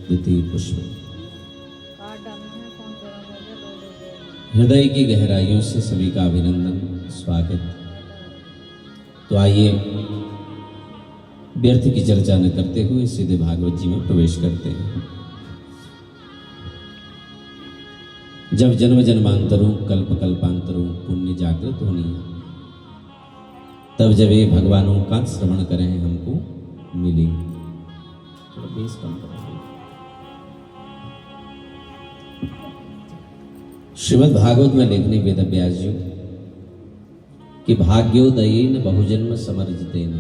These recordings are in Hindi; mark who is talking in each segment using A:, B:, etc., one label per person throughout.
A: द्वितीय पुष्प। हृदय की गहराइयों से सभी का अभिनंदन, स्वागत। तो आइए व्यर्थ की चर्चा न करते हुए सीधे भागवत जी में प्रवेश करते हैं। जब जन्म जन्मांतरों कल्प कल्पांतरों पुण्य जागृत होनी है, तब जब ये भगवानों का श्रवण करें हमको मिले। थोड़ा बेस कम करें। श्रीमद् भागवत में लिखने वेद व्यास जी कि भाग्योदयेन बहुजन्म समर्जितेन,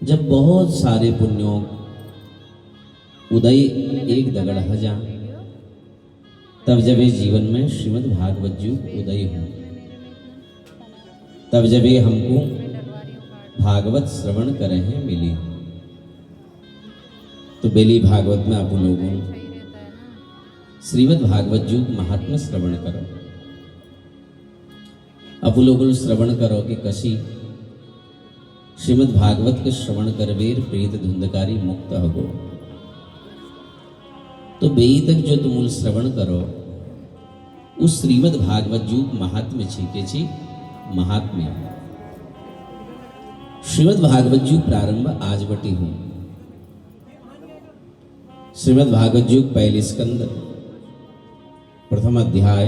A: जब बहुत सारे पुण्यों उदय एक दगड़ हजा, तब जब ये जीवन में श्रीमद् भागवत जी उदय हो, तब जब ये हमको भागवत श्रवण करें हैं मिली। तो बेली भागवत में आप लोगों श्रीमद् भागवत जी महात्म्य श्रवण करो। अब लोग श्रवण करो कि कशी श्रीमद् भागवत के श्रवण करवेर प्रीत धुंधकारी मुक्त हो। तो बेई तक जो तुम श्रवण करो उस श्रीमद् भागवत जी महात्म्य छीके छी महात्म्य। श्रीमद् भागवत जी प्रारंभ आज बटी हूं। श्रीमद् भागवत जी पहले स्कंद प्रथम अध्याय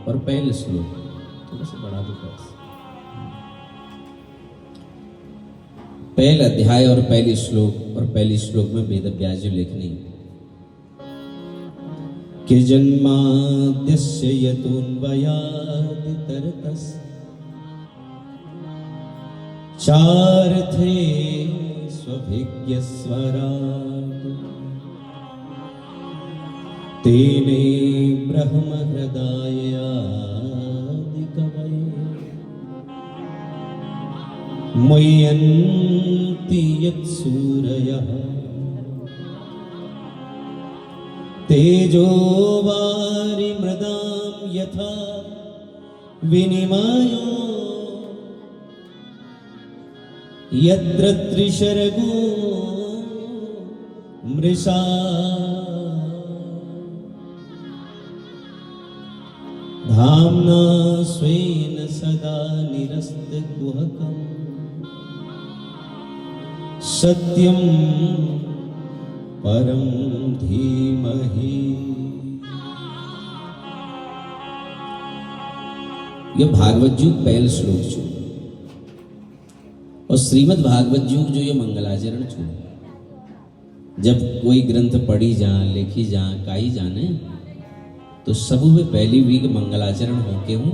A: और पहले श्लोक। थोड़ा सा बढ़ा दो। पहले अध्याय और पहले श्लोक, और पहले श्लोक में वेद व्यास जी लिखनी कि जन्माद्यस्य यतोऽन्वयादितरतस् चार्थे स्वभिज्ञस्वराट् तेने ब्रह्म हृदयादिकवये मुह्यन्ति यत्सूरयः तेजो वारिमृदां यथा विनिमयो यत्र त्रिशर्गो मृषा धाम्ना स्वेन सदा निरस्तकुहकम् सत्यं परम धीमहि। यह भागवत जी पहल श्लोक छू, और श्रीमद् भागवत जी जो ये मंगलाचरण छू। जब कोई ग्रंथ पढ़ी जा, लिखी जा, काई जाने, तो सब में पहली वीक मंगलाचरण होके हूं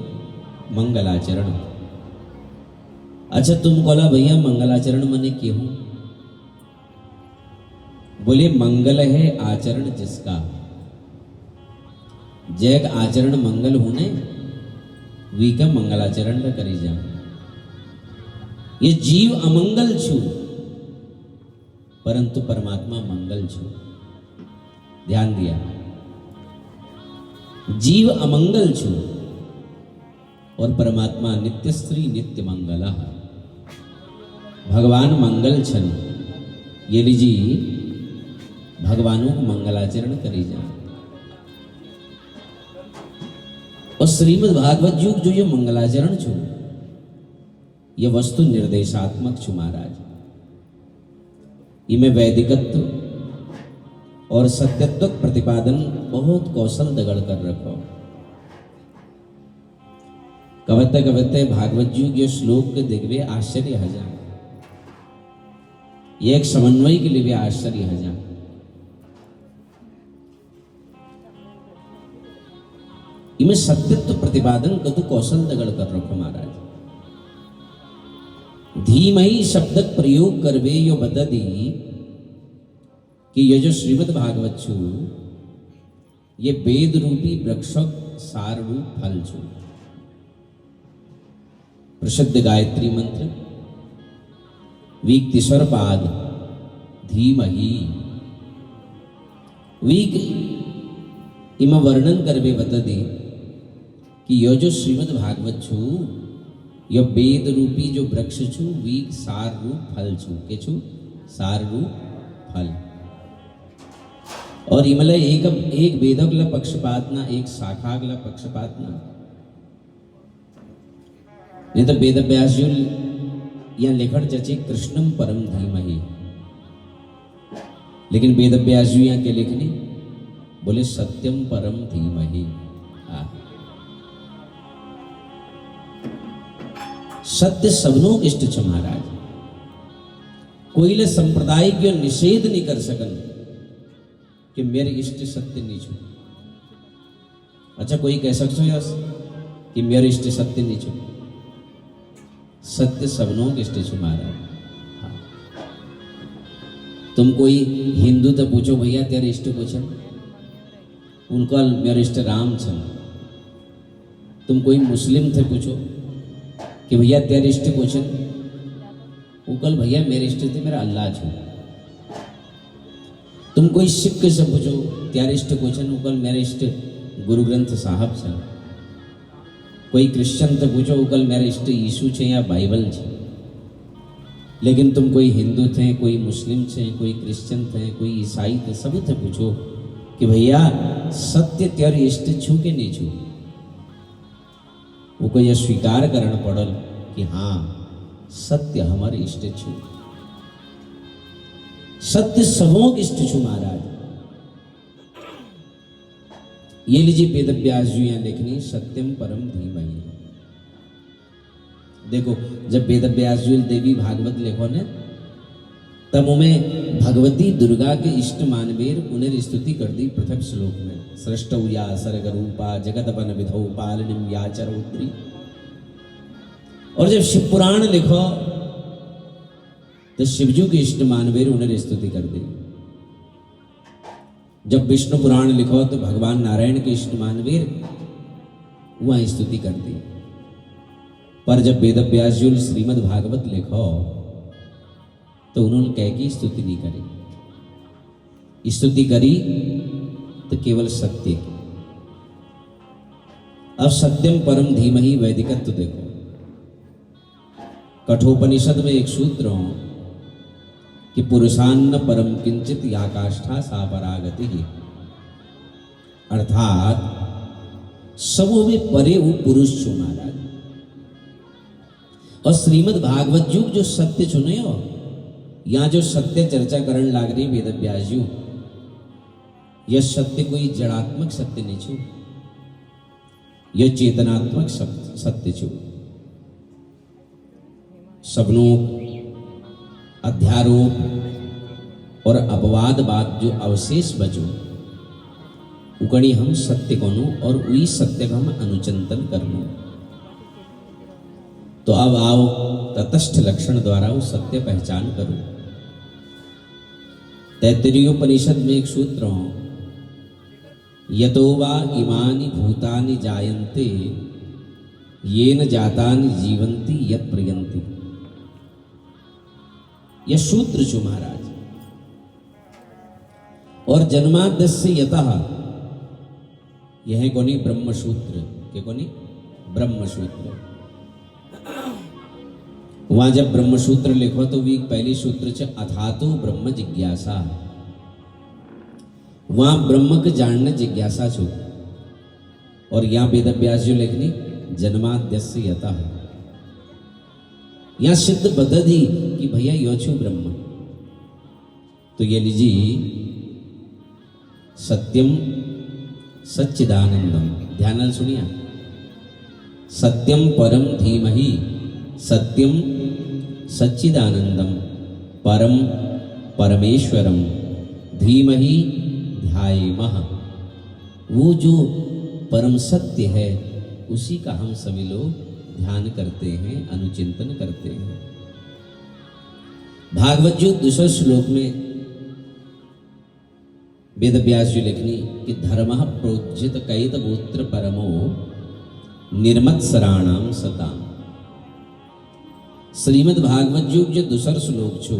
A: मंगलाचरण। अच्छा तुम बोला भैया मंगलाचरण मने क्यों? बोले मंगल है आचरण जिसका, जैक आचरण मंगल होने वी का मंगलाचरण न करी जा। ये जीव अमंगल छू परंतु परमात्मा मंगल छू। ध्यान दिया, जीव अमंगल छू और परमात्मा नित्य स्त्री नित्य मंगला। भगवान मंगल छन, ये लीजिए भगवानों को मंगलाचरण करी जा। और श्रीमद् भागवत जी जो ये मंगलाचरण छू, ये वस्तु निर्देशात्मक छू महाराज। इनमें वैदिकत्व और सत्यत्व प्रतिपादन बहुत कौशल दगड़ कर रखो। कवते कवते भागवत जी के श्लोक के दिग्वे आश्चर्य हजार, ये एक समन्वय के लिए भी आश्चर्य हजार। इनमें सत्यत्व प्रतिपादन कदु कौशल दगड़ कर रखो महाराज। धीमहि शब्द प्रयोग करवे यो बददी कि ये जो श्रीमद् भागवत छू ये वेद रूपी वृक्ष सार रूप फल छू। प्रसिद्ध गायत्री मंत्र वीक तीसर पाद धीमहि वीक इमा वर्णन करवे बतदी कि यो जो श्रीमद् भागवत छू यो वेद रूपी जो वृक्ष छू वीक सार रूप फल छू के छू सार रूप फल। और इमले एक वेदोगल पक्षपात ना, एक शाखागल पक्षपात ना। नहीं तो वेद व्यास जी या लेखन चचे कृष्णम परम धीमहि, लेकिन वेद व्यास जी यहाँ के लिखनी बोले सत्यम परम धीमहि। सत्य सबनों इष्ट छ महाराज, कोई ले संप्रदाय के निषेध नहीं कर सकन कि मेरे इष्ट सत्य नहीं छू। अच्छा कोई कह सकते हो कि मेरे इष्ट सत्य नहीं छू, सत्य सबनों इष्ट छू महाराज। हाँ। तुम कोई हिंदू तो पूछो भैया तेरे इष्ट को छन, उनका मेरे इष्ट राम छन। तुम कोई मुस्लिम थे पूछो कि भैया तेरे इष्ट को छन, उकल भैया मेरे इष्ट थे मेरा अल्लाह छू। तुम कोई सिख से पूछो तेरे इष्ट को छन, उकल मेरे इष्ट गुरु ग्रंथ साहब छन। कोई क्रिश्चियन तो पूछो उकल मेरे इष्ट यीशु छे या बाइबल छे। लेकिन तुम कोई हिंदू थे, कोई मुस्लिम थे, कोई क्रिश्चियन थे, कोई ईसाई थे, सब थे पूछो कि भैया सत्य तेरे इष्ट छू के नहीं छू। वो को यह स्वीकार करना पड़ल कि हाँ सत्य हमारे इष्ट छू, सत्य सबों इष्ट छू महाराज। ये लीजिए वेद व्यास जी यहाँ लिखनी सत्यम परम धीमहि। देखो जब वेद व्यास जी देवी भागवत लिखो ने तब उनमें भगवती दुर्गा के इष्ट मानवीर उन्हें स्तुति कर दी प्रथम श्लोक में। सृष्टौ या सर्ग रूपा जगतवन विधौ पालनिम या चरौत्री। और जब शिव पुराण लिखो तो शिवजू के इष्ट मानवीर उन्हें स्तुति कर दी। जब विष्णु पुराण लिखो तो भगवान नारायण के इष्ट मानवीर वह स्तुति कर दी। पर जब वेद व्यास जी श्रीमद् भागवत लिखो तो उन्होंने कह की स्तुति नहीं करी, स्तुति करी तो केवल सत्य की। अब सत्यम परम धीमहि वैदिकत्व देखो, कठोपनिषद में एक सूत्र हो कि पुरुषान्न परम किंचित या काष्ठा सा परागति ही, अर्थात सबों में परे वो पुरुष छो महाराज। और श्रीमद् भागवत युग जो सत्य चुने हो, यहाँ जो सत्य चर्चा करण लाग रही वेद व्यास जी, यह सत्य कोई जड़ात्मक सत्य नहीं छू, यह चेतनात्मक सत्य छू। सबनों अध्यारोप और अपवाद बात जो अवशेष बचो उकड़ी हम सत्य कोनु और वही सत्य का हम अनुचिंतन कर लो। तो अब आओ तटस्थ लक्षण द्वारा वो सत्य पहचान करो। तैत्तिरीयोपनिषद में एक सूत्र हो, यतो वा इमानि भूतानि जायन्ते येन जातानि जीवन्ति यत् प्रयन्ति। यह सूत्र जो महाराज, और जन्माद्यस्य यतः, यह कोनी ब्रह्म सूत्र के कोनी ब्रह्म सूत्र। वहां जब ब्रह्म सूत्र लिखो तो भी पहली सूत्र च अथातो ब्रह्म जिज्ञासा, वहां ब्रह्म के जानने जिज्ञासा छो। और यहां वेद व्यास जो लिखनी जन्माद्यस्य यतः, यहां सिद्ध बदधी कि भैया यो छू ब्रह्म। तो ये लीजिए सत्यम सच्चिदानंदम, ध्यान सुनिया, सत्यम परम धीमहि, सत्यम सच्चिदानंदम, परम परमेश्वरम, धीमहि ध्यायेमः। वो जो परम सत्य है उसी का हम सभी लोग ध्यान करते हैं, अनुचिंतन करते हैं। भागवत जो दूसरे श्लोक में वेद व्यास जी लिखनी कि धर्म प्रोज्जित कैत गोत्र परमो निर्मत्सराणाम सताम। श्रीमद् भागवत जी जो दूसर श्लोक छो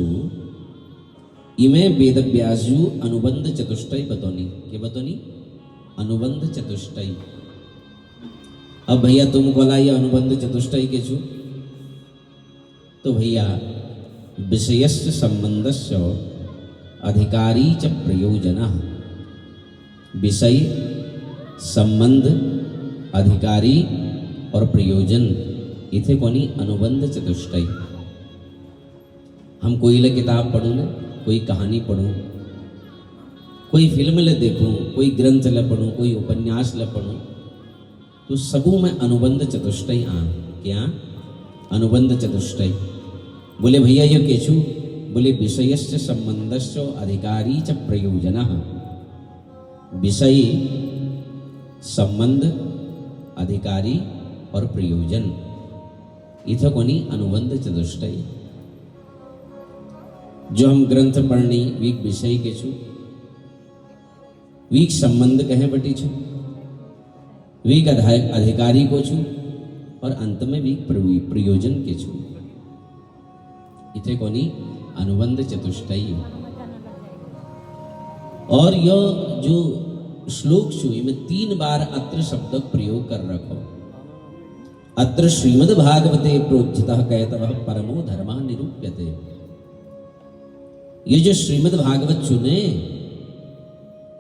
A: इमे वेद व्यास जी अनुबंध चतुष्टय बतौनी के बतौनी अनुबंध चतुष्टय। अब भैया तुम बोला ये अनुबंध चतुष्टय के छू, तो भैया विषयस्य संबंधस्य अधिकारी च प्रयोजनः विषय, संबंध, अधिकारी और प्रयोजन इथे कोणी अनुबंध चतुष्टय। हम कोई ले किताब पढ़ूँ ना, कोई कहानी पढ़ूँ, कोई फिल्म ले देखूँ, कोई ग्रंथ ले पढ़ूँ, कोई उपन्यास ले पढ़ूँ, तो सबू में अनुबंध चतुष्टय आ क्या अनुबंध चतुष्टय। बोले भैया ये केचु, बोले विषयस्य संबंधस्य अधिकारी च प्रयोजनः। विषय, संबंध, अधिकारी और प्रयोजन इथं कोणी अनुबंध चतुष्टय। जो हम ग्रंथ पढ़नी वीक विषय के छु, वीक संबंध कहे बटी छु, वीक अधिकारी को छु और अंत में वीक प्रयोजन के छु। इथे कोनी अनुबंध चतुष्टय। और यह जो श्लोक छु इनमें 3 बार अत्र शब्द प्रयोग कर रखो। अत्र श्रीमद् भागवते प्रोज्झितः कहतवः परमो धर्मः निरूप्यते। ये जो श्रीमद् भागवत चुने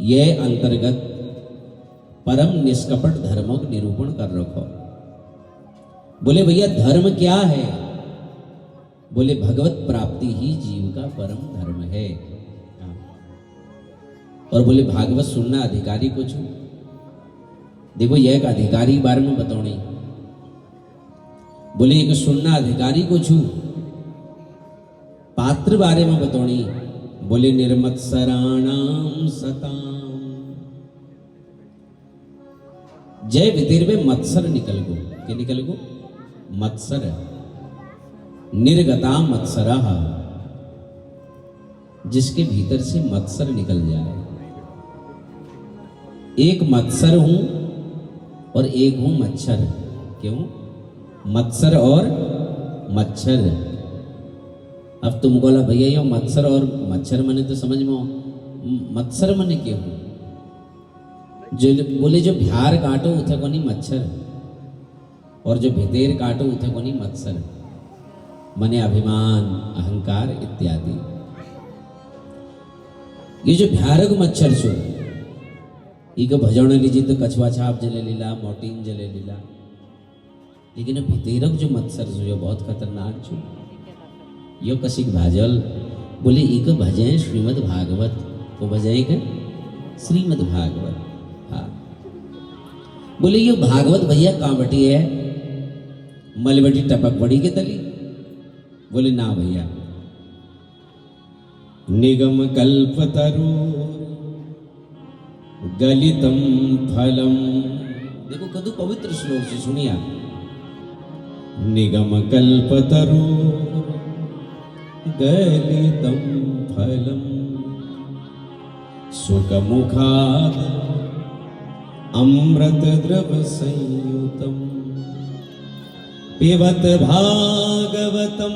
A: ये अंतर्गत परम निष्कपट धर्मों का निरूपण कर रखो। बोले भैया धर्म क्या है? बोले भगवत प्राप्ति ही जीव का परम धर्म है। और बोले भागवत सुनना अधिकारी को छू। देखो यह एक अधिकारी बारे में बताओ। बोले एक सुनना अधिकारी को छू। पात्र बारे में बताओ। बोले निर्मत्सराणाम सताम। जय विदेर में मत्सर निकल गो। क्या निकल गो? मत्सर। निर्गता मत्सरः, जिसके भीतर से मत्सर निकल जाए। एक मत्सर हूं और एक हूं मच्छर। क्यों? मत्सर और मच्छर। अब तुम बोला भैया ये मत्सर और मच्छर मने तो समझ में मत्सर मने क्यों? जो बोले जो भ्यार काटो उथे कोनी मच्छर और जो भितेर काटो उथे कोनी मत्सर मने अभिमान, अहंकार इत्यादि। ये जो भ्यारक मच्छर छो इको भजौने लीजिए तो कछुआ छाप जले लीला, मोटीन जले लीला। लेकिन भितेरक जो मत्सर छो यो बहुत खतरनाक छो। यो कसिक भाजल। बोले इको भजे श्रीमद् भागवत। वो भजे के श्रीमद् भागवत। हाँ बोले ये भागवत भैया कहाँ बटी है? मलबटी टपक बड़ी के तली। बोले ना भैया निगम कल्पतरु गलितम फलम। देखो कदू पवित्र श्लोक से सुनिया। निगम कल्पतरु गलितम फलम सुखमुखाद अमृत द्रव संयुतम पिबत भागवतम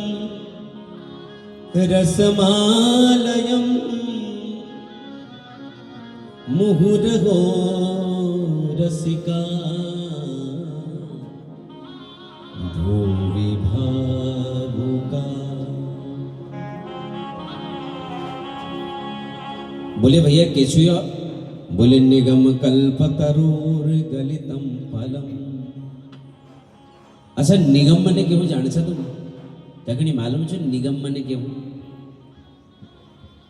A: रसमालयम मुहुर्हो रसिका भूवि भावुका। बोले भैया केचुया? बोले निगम कल्पतरुर गलितम फलम। अच्छा निगम मने केवू जाने छा तुम? तकनी मालूम छे निगम मने केवू?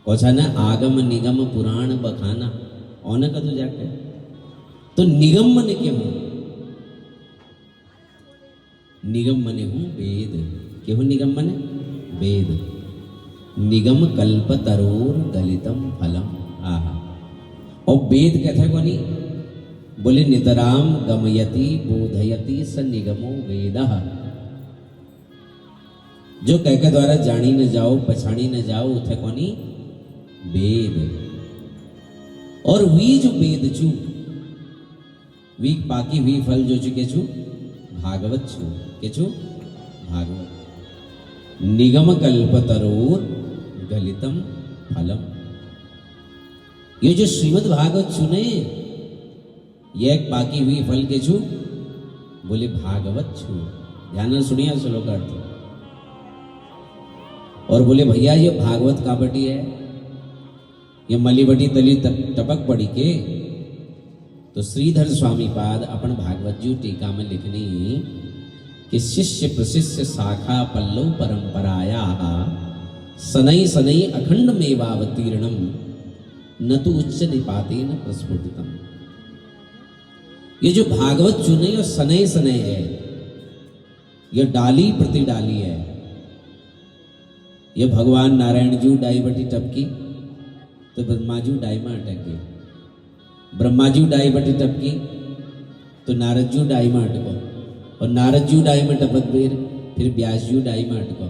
A: कोछा ना आगम निगम पुराण बखाना ओने कदू जाके तो निगम मने केवू? निगम मने हूँ वेद। केवू निगम मने? वेद। निगम कल्पतरोर गलितम फलम। आहा। और वेद कहते कोनी? बोले नितराम गमयति बोधयति स निगमो वेदः। जो कह के द्वारा जानी न जाओ पछाणी न जाओ उथे कोनी? वेद। और वी जो वेद छु वी पाकी वी फल जो चुके छु भागवत छु। के छु? भागवत। निगम कल्पतरोर गलितम फलम। ये जो श्रीमद् भागवत सुने ये एक पाकी हुई फल के छु। बोले भागवत छु। ध्यान सुनिए श्लोक अर्थ। और बोले भैया ये भागवत का बटी है? ये मली बटी तली टपक पड़ी के तो श्रीधर स्वामी पाद अपन भागवत जी टीका में लिखनी कि शिष्य प्रशिष्य शाखा पल्लव परंपराया सनई सनई अखंड मेवावतीर्णम न तो उच्च निपाते न प्रस्फुटितम। ये जो भागवत चुने ये सनई सनई है, ये डाली प्रति डाली है। ये भगवान नारायण जी डाई बटी टपकी तो ब्रह्मा जी डाई में अटक गए, ब्रह्मा जी डाई बटी टपकी तो नारद जी डाई में अटको, और नारद जी डाई में टपक बेर फिर व्यास जी डाई में अटको,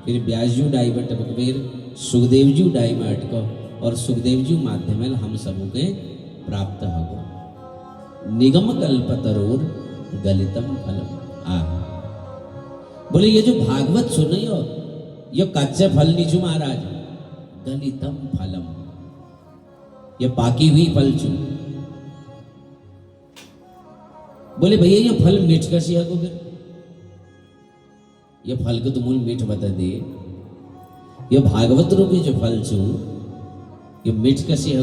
A: फिर व्यास जी डाई में टपक बेर सुखदेव जी डाई में अटको, और सुखदेव जी माध्यम हम सबों के प्राप्त हो निगम कल्पतरोर गलितम फलम। बोले ये जो भागवत सुने हो ये कच्चे फल नीचू महाराज, गलितम फलम, ये पाकी हुई फल चू। बोले भैया ये फल मीठ कैसी है? फिर ये फल को तुम मीठ बता दे, ये भागवत रूपी जो फल छू ये मीठ कैसी है?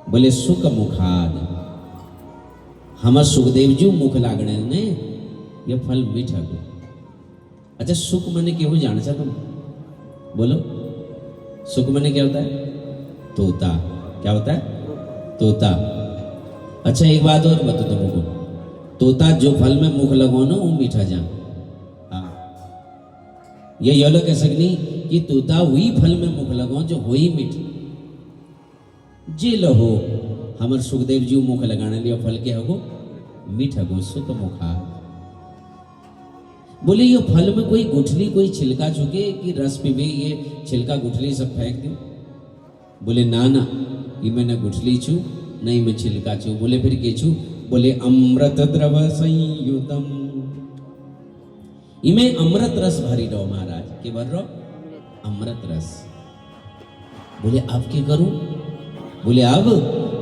A: बोले सुख मुखाद, हम सुखदेव जी मुख लागने ने ये फल मीठ है। अच्छा सुख मने क्यों जान सा तुम? बोलो सुख मने क्या होता है? तोता। क्या होता है? तोता। अच्छा एक बात और बता तुमको, तोता जो फल में मुख लगो ना वो मीठा जा। ये योलो कह सकनी कि तोता हुई फल में मुख लगो जो हो ही मीठ। जे लहो हमर सुखदेव जी मुख लगाने लिए फल के हो मीठ हो, सुख मुखा। बोले ये फल में कोई गुठली कोई छिलका चुके कि रस पीवे, ये छिलका गुठली सब फेंक दो? बोले ना ना, ये मैं न गुठली छू नहीं मैं छिलका छू। बोले फिर के छू? बोले अमृत द्रव संयुतम, इमे अमृत रस भरी रहो महाराज। के भर रहो? अमृत रस। बोले अब के करूं? बोले अब?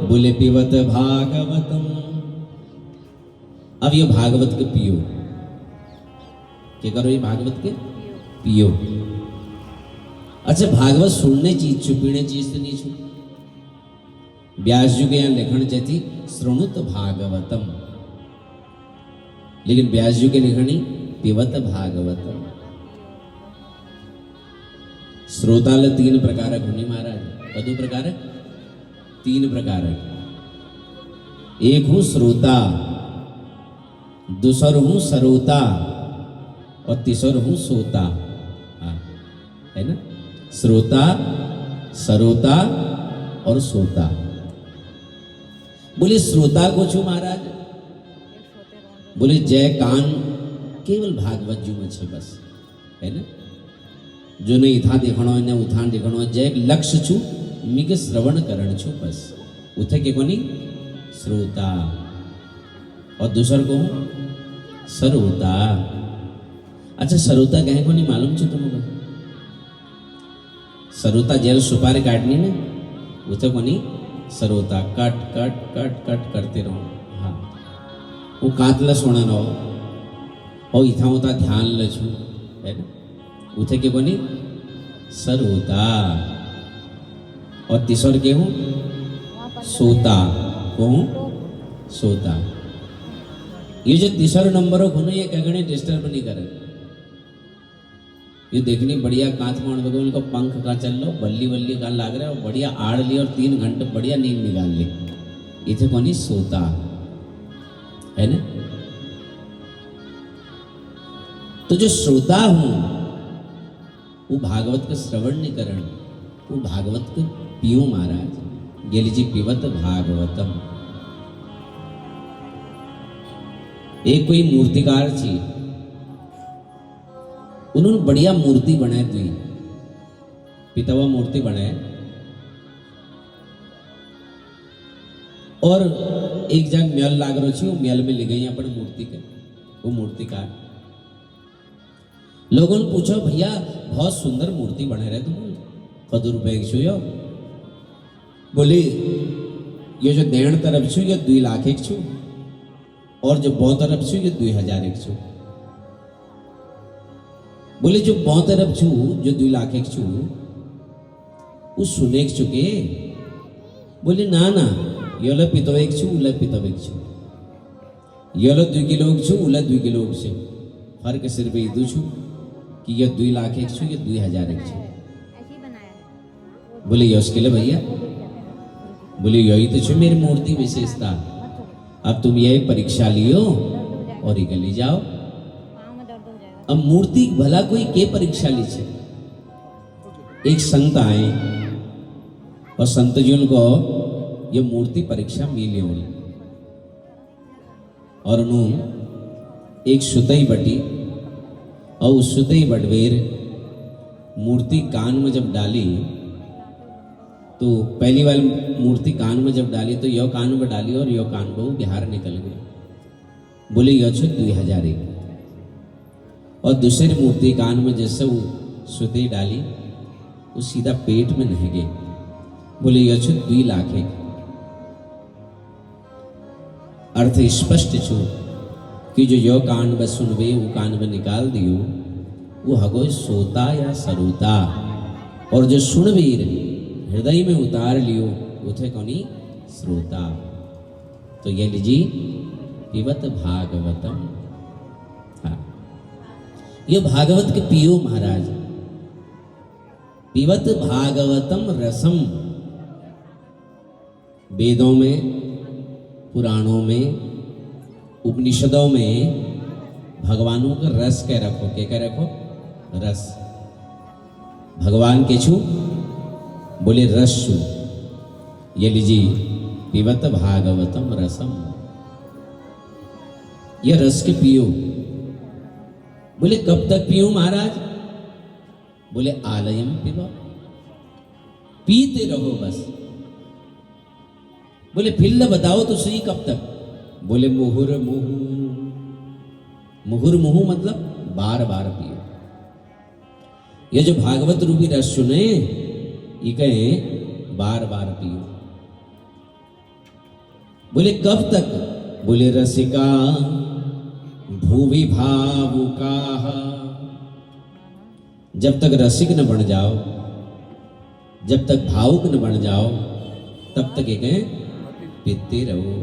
A: बोले पिबत भागवतम, अब ये भागवत के पियो। क्या करो? ये भागवत के पियो। अच्छा भागवत सुनने चीज छू, पीने चीज तो नहीं छू। व्यास जी के यहाँ लिखण जैती श्रृणुत भागवतम, लेकिन व्यास जी के लिखणी पिबत भागवतम। श्रोताल तीन प्रकार होने महाराज, कदू प्रकार? तीन प्रकार। एक हूं श्रोता, दूसर हूं सरोता, और तीसर हूं सोता। है ना? श्रोता, सरोता और सोता। बोले श्रोता को छू महाराज? बोले जय कान केवल भागवत जी में छे बस, है ना? जो ने इथा देखणो ने उथान देखणो, जय लक्ष्य छू मिगे श्रवण करण छू बस, उथे के कोनी श्रोता। और दूसर को सरोता। अच्छा सरोता कहे को नहीं मालूम छे तुमको? सरोता जेल सुपारी काटनी ने उथे को नहीं सरोता, कट कट कट कट करते रहो। हाँ वो कातला सोना न हो और इथा उता ध्यान लछू, है ना? उथे के को नहीं सरोता। और तीसर के हूँ सोता, को हूँ सोता। ये जो तीसरा नंबर हो ये कगने डिस्टर्ब नहीं करे। ये देखनी बढ़िया कांच मार बगो उनको पंख का चल लो, बल्ली बल्ली का लाग रहा है, और बढ़िया आड़ ली और 3 घंटे बढ़िया नींद निकाल ली। इथे कोनी सोता, है ना? तो जो श्रोता हूं वो भागवत का श्रवण नहीं करण, वो भागवत को पियो महाराज। गेली जी पिबत भागवतम। एक कोई मूर्तिकार थी, उन्होंने बढ़िया मूर्ति बनाई थी, पितावा मूर्ति बनाए, और एक जगह मेल लाग रही थी, वो मेल में ले गई अपन मूर्ति के, वो मूर्तिकार। लोगों ने पूछा भैया बहुत सुंदर मूर्ति बना रहे तुम, कदू रुपए की छो? बोले ये जो देण तरफ छू ये 2 लाख एक छू, और जो बौ तरफ छू ये 2000 एक छू। बोले जो बौ तरफ छू जो 2 लाख एक छू वो सुने चुके? बोले ना ना योल पितवेक छु उल पितवेक छु योल 2 किलो छु उल 2 किलो छु फर्क सिर्फ इदु छु कि ये 2 लाख एक छु ये 2000 एक छु। बोले यश के लिए भैया, बोले यही तो छु मेरी मूर्ति विशेषता। अब तुम यही परीक्षा लियो और निकल जाओ। अब मूर्ति भला कोई के परीक्षा ली छे। एक संत आए और संत जी उनको ये मूर्ति परीक्षा मिली होगी और उन्होंने एक सुतई बटी और उस सुतई बटवेर मूर्ति कान में जब डाली तो पहली बार मूर्ति कान में जब डाली तो यो कान में डाली और यो कान में बिहार निकल गई। बोले यो छु 2001। और दूसरी मूर्ति कान में जैसे वो सुतई डाली वो सीधा पेट में नहीं गई। बोले यो छु 2 लाख एक। अर्थ स्पष्ट छु कि जो यो कान में सुनवे वो कान में निकाल दियो वो हगो सोता या सरोता और जो सुनवीर हृदय में उतार लियो उथे कोनी श्रोता। तो ये लीजिए पिबत भागवतम। हाँ ये भागवत के पियो महाराज। पिबत भागवतम रसम। वेदों में पुराणों में उपनिषदों में भगवानों का रस कह रखो। क्या कह रखो? रस। भगवान के छु बोले रस छु। ये लीजिए पिबत भागवतम रसम। ये रस के पियो। बोले कब तक पियो महाराज? बोले आलयम पिबो, पीते रहो बस। बोले फिर बताओ तो सही कब तक? बोले मुहुर मुहु। मुहुर मुहु मतलब बार बार पियो। ये जो भागवत रूपी रस सुने ये कहे बार बार पियो। बोले कब तक? बोले रसिका भूवि भावुका। जब तक रसिक न बन जाओ, जब तक भावुक न बन जाओ तब तक ये कहे पीते रहो।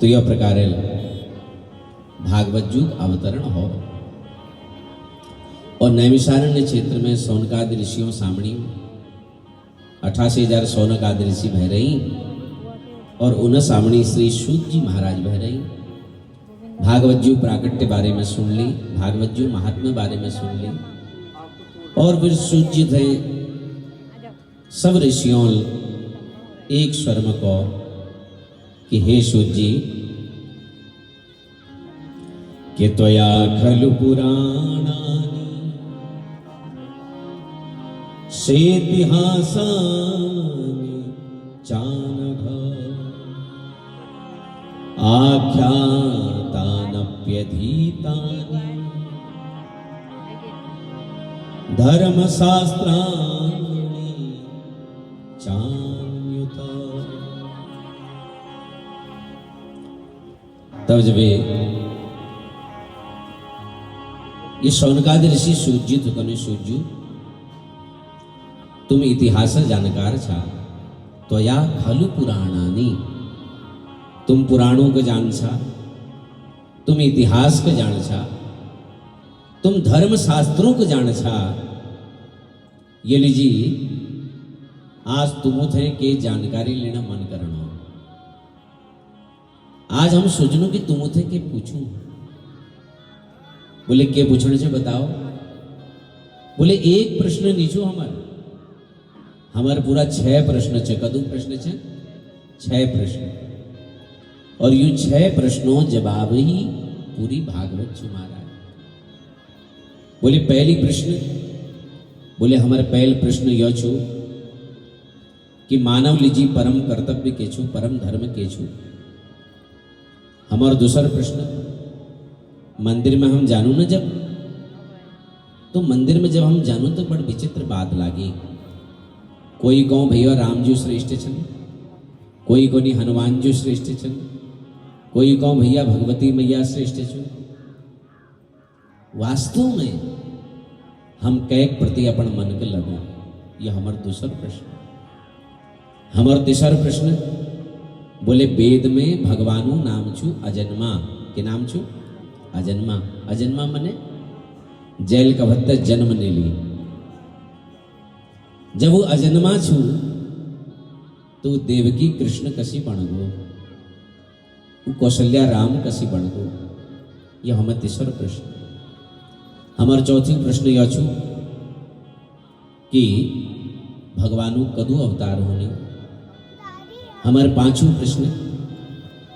A: तो यह प्रकार भागवत युग अवतरण हो। और नैमिषारण्य क्षेत्र में सोनकादि ऋषियों सामणी 88,000 सोनकादि ऋषि बह रही और उन सामणी श्री सूत जी महाराज बह रही। भागवत जी प्राकट्य बारे में सुन ली, भागवत जी महात्म्य बारे में सुन ली। और फिर सूत जी थे सब ऋषियों एक स्वर में कहो कि हे सूत जी के त्वया खलु पुराणानि सेतिहासानि चानघ आख्यातानप्यधीतानि धर्मशास्त्राणि चान्युत। तब जब ये शौनकादि ऋषि सूज्य तो कने सूज्य तुम इतिहास जानकार छा तो या खलु पुराणानी। तुम पुराणों को जान छा, तुम इतिहास को जान छा, तुम धर्म शास्त्रों को जान छा। ये लीजिए आज तुम थे के जानकारी लेना मन करना। आज हम सोचनो कि तुम थे के पूछूं। बोले के पूछने से बताओ। बोले एक प्रश्न नीचो हमार पूरा 6 प्रश्न छे। कदू प्रश्न छे? 6 प्रश्न। और यू 6 प्रश्नों जवाब ही पूरी भागवत सुमारा। बोले पहली प्रश्न, बोले हमारे पहले प्रश्न यह छो कि मानव लीजी परम कर्तव्य के छो, परम धर्म के छो। हमारा दूसरा प्रश्न, मंदिर में हम जानू न जब तो मंदिर में जब हम जानू तो बड़ विचित्र बात लागी। कोई कहो भैया राम जी श्रेष्ठ छन, कोई कोनी हनुमान जी श्रेष्ठ छन, कोई कहो भैया भगवती मैया श्रेष्ठ छो। वास्तव में हम कैक प्रति अपन मन के लगो, यह हमारा दूसरा प्रश्न। हमार तीसर प्रश्न बोले वेद में भगवानु नाम छु अजन्मा के नाम छु अजन्मा। अजन्मा मने जेल का भत्ता जन्म ने ली। जब वो अजन्मा छु तो देवकी कृष्ण कसी बन गो, वो कौशल्या राम कसी बन गो। यह हमार तीसर प्रश्न। हमार चौथी प्रश्न यह छु कि भगवानु कदू अवतार होने। हमारे पांचों प्रश्न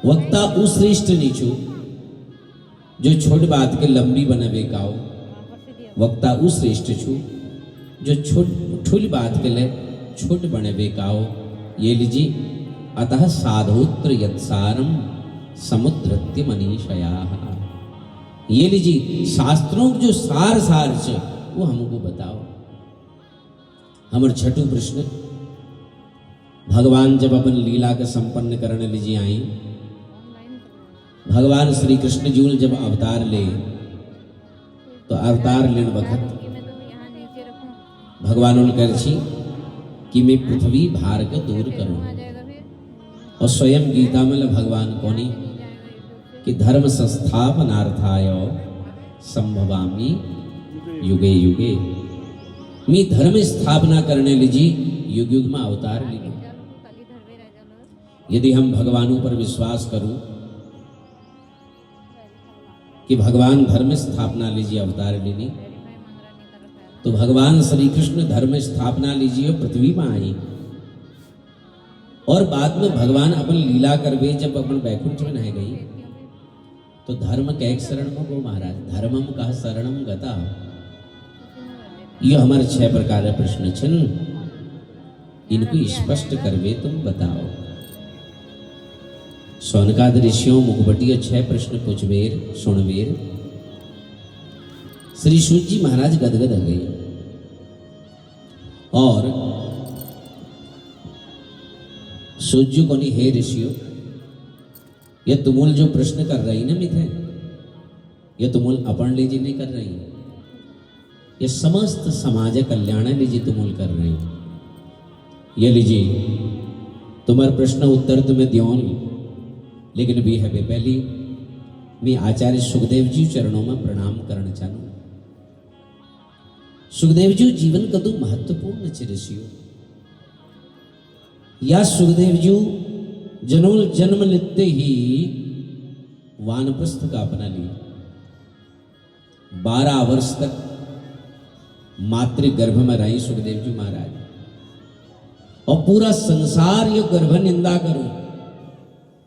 A: वक्ता उ श्रेष्ठ नीचो जो छोट बात के लंबी बनवे काओ। वक्ता उ श्रेष्ठ छु जो ठुल बात के ले छोट बनवे काओ। ये लीजी अतः साधोत्र यत्सारम समुद्रत्य मनीषया। ये लीजी शास्त्रों जो सार सार से वो हमको बताओ। हमारे छठो प्रश्न भगवान जब अपन लीला का संपन्न करने लीजिए आई, भगवान श्री कृष्ण जी जब अवतार ले तो अवतार लेन वक्त भगवान कर कि मैं पृथ्वी भार को दूर करूं। और स्वयं गीता में भगवान कोनी कि धर्म संस्थापनार्थाय संभवामि युगे युगे। मैं धर्म स्थापना करने लीजिए युग युग में अवतार ली। यदि हम भगवानों पर विश्वास करूं कि भगवान धर्म स्थापना लीजिए अवतार लेनी, तो भगवान श्री कृष्ण धर्म स्थापना लीजिए पृथ्वी में आई। और बाद में भगवान अपन लीला करवे जब अपन बैकुंठ में नह गई तो धर्म कैक शरण में गो महाराज। धर्मम का शरणम गता। ये हमारे 6 प्रकार प्रश्न छन, इनको स्पष्ट करवे तुम बताओ। सोनकाद ऋषियों मुखबटिया 6 प्रश्न पूछवेर सुनवेर श्री सूत जी महाराज गदगद हो गए। और सूत जी को नहीं, हे ऋषियों ये तुमुल जो प्रश्न कर रही ना मिथे, ये तुमुल अपन लीजिए नहीं कर रही, ये समस्त समाज कल्याण लीजिए तुमुल कर रही। ये लीजिए तुम्हारे प्रश्न उत्तर तुम्हें द्योन, लेकिन भी है पहली मैं आचार्य सुखदेव जी चरणों में प्रणाम करना चाहूँ। सुखदेव जी जीवन कदू महत्वपूर्ण है ऋषियों। या सुखदेव जी जनोल जन्म लेते ही वानप्रस्थ का अपना लिया। 12 वर्ष तक मातृ गर्भ में रही सुखदेव जी महाराज। और पूरा संसार ये गर्भ निंदा करो,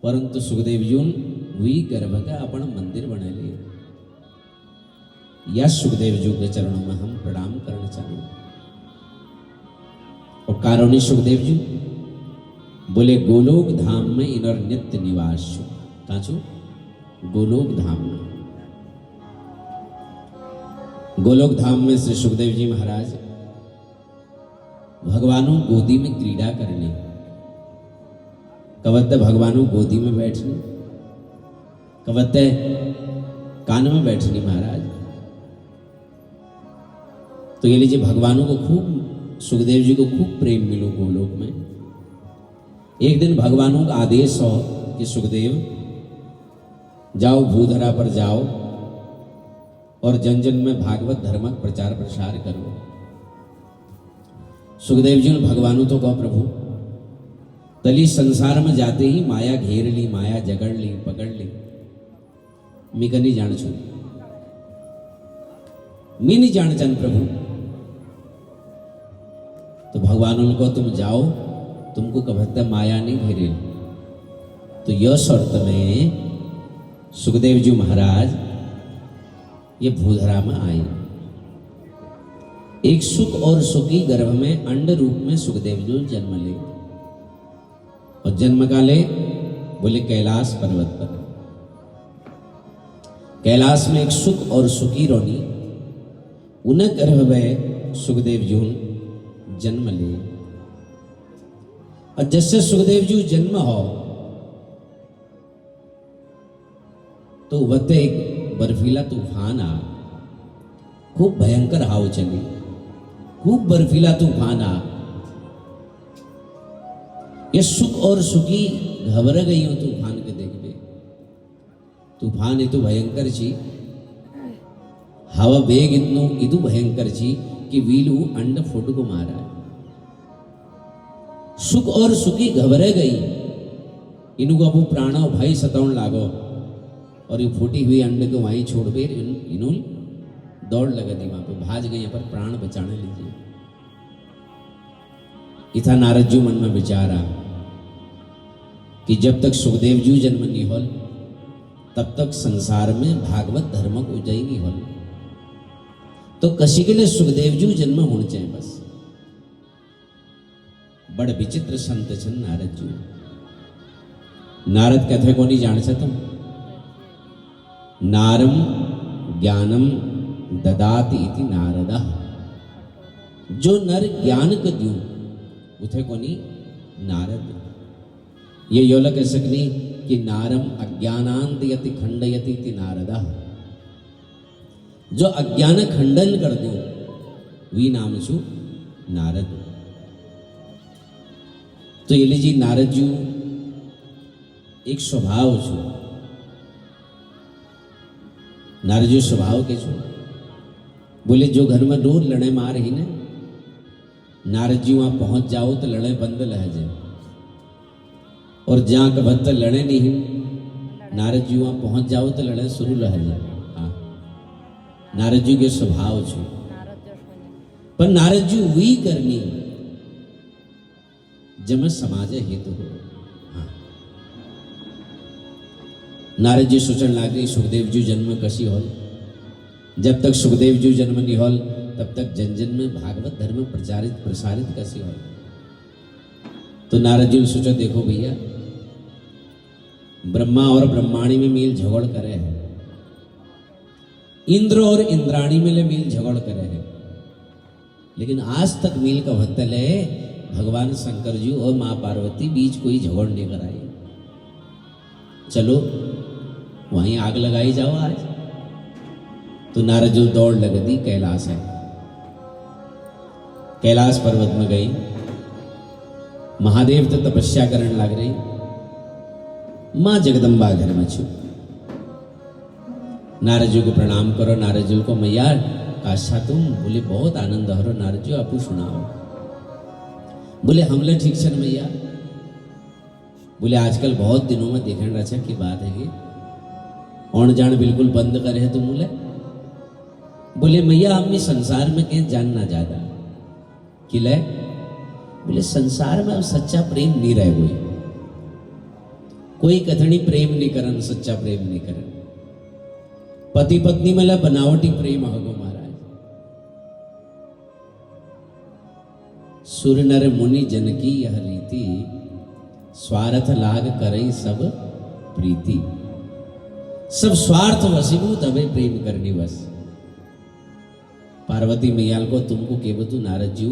A: परंतु सुखदेव जी वही गर्भ का अपन मंदिर बना लिए। या सुखदेव जी के चरणों में हम प्रणाम करना चाहते। और कारुणी सुखदेव जी बोले गोलोक धाम में इनर नित्य निवास छो। कहाँ छो? गोलोक धाम में। गोलोक धाम में श्री सुखदेव जी महाराज भगवानों गोदी में क्रीड़ा करने, कवत्ते भगवानों गोदी में बैठने, कवत्ते कान में बैठनी महाराज। तो ये लीजिए भगवानों को खूब, सुखदेव जी को खूब प्रेम मिलो गोलोक में। एक दिन भगवानों का आदेश हो कि सुखदेव जाओ भूधरा पर जाओ और जन जन में भागवत धर्म प्रचार प्रसार करो। सुखदेव जी ने भगवानों तो कहो प्रभु तली संसार में जाते ही माया घेर ली, माया जगड़ ली, पकड़ ली, मैं नहीं जान छू, मैं नहीं जान चान प्रभु। तो भगवान उनको तुम जाओ, तुमको कभी माया नहीं घेरे। तो यह शर्त में सुखदेव जी महाराज ये भूधरा में आए। एक सुख और सुखी गर्भ में अंड रूप में सुखदेव जी जन्म ले। और जन्म का ले बोले कैलाश पर्वत पर। कैलाश में एक सुख और सुखी रोनी उन गर्भ में सुखदेव जी जन्म ले। और जैसे सुखदेव जी जन्म हो तो वते एक बर्फीला तूफान आ, खूब भयंकर हाव चली, खूब बर्फीला तूफान आ। ये सुख और सुखी घबर गई हूं तूफान के देखबे। तूफान इतु भयंकर छी, हवा बेग इतु भयंकर छी कि वीलू अंड फुट को मारा। सुख और सुखी घबरे गई, इनु को प्राण भाई सताउन लागो और ये फूटी हुई अंड को वहीं छोड़ बेर इनु दौड़ लगा दी वहां पे, भाज गई पर प्राण बचाने लीजिए। इथा नारद जी मन में विचारा कि जब तक सुखदेव जी जन्म नहीं होल तब तक संसार में भागवत धर्म को उजई नहीं होल। तो कसी के लिए सुखदेव जी जन्म होने चाहिए बस। बड़ विचित्र संत छन नारद जी। नारद कथे को नहीं जान तुम, नारम ज्ञानम ददाति इति नारदा। जो नर ज्ञान को द्यू उथे को नहीं नारद। ये योला कह सकनी कि नारम अज्ञानांत यति खंडयति इति नारदा। जो अज्ञान खंडन कर दो वी नाम छू नारद। तो ये लीजिए नारद जी एक स्वभाव छू। नारद जी स्वभाव के छू बोले जो घर में रोज लड़े मार ही ने, नारद जी वहां पहुंच जाओ तो लड़े बंद रह जाए। और जहां कभत्त लड़े नहीं, नारद जी वहां पहुंच जाओ तो लड़े शुरू रह जाए। हाँ, नारद जी के स्वभाव छू। पर नारद जी वही करनी जब समाज हेतु हो। हाँ, नारद जी सोचने लगे सुखदेव जी जन्म कसी होल। जब तक सुखदेव जी जन्म नहीं होल तब तक जन जन में भागवत धर्म प्रसारित कैसे हो। तो नारद जी ने सोचा देखो भैया, ब्रह्मा और ब्रह्माणी में मेल झगड़ करे है, इंद्र और इंद्राणी में मेल झगड़ करे है, लेकिन आज तक मेल का भत्तल है भगवान शंकर जी और मां पार्वती बीच कोई झगड़ नहीं कराई। चलो वहीं आग लगाई जाओ आज। तो नारद जी दौड़ लग दी कैलाश है। कैलाश पर्वत में गई, महादेव तो तपस्या करने लग रही, मां जगदम्बा घर में छू। नारद जी को प्रणाम करो। नारद जी को मैया काशा तुम? बोले बहुत आनंद हो। नारद जी आपू सुनाओ। बोले हमले ठीक छन मैया। बोले आजकल बहुत दिनों में देखने रचा की बात है कि औण जान बिल्कुल बंद करे है तुम। बोले मैया हमने संसार में कहीं जानना ज्यादा किले। बोले संसार में अब सच्चा प्रेम नहीं रह गई, कोई कथनी प्रेम नहीं करन, सच्चा प्रेम नहीं करन। पति पत्नी में बनावटी प्रेम होगो महाराज। सुर नर मुनि जन की यह रीति, स्वार्थ लाग करई सब प्रीति। सब स्वार्थ वसीभूत हमें प्रेम करनी बस। पार्वती मैयाल को तुमको के बतू नारद जी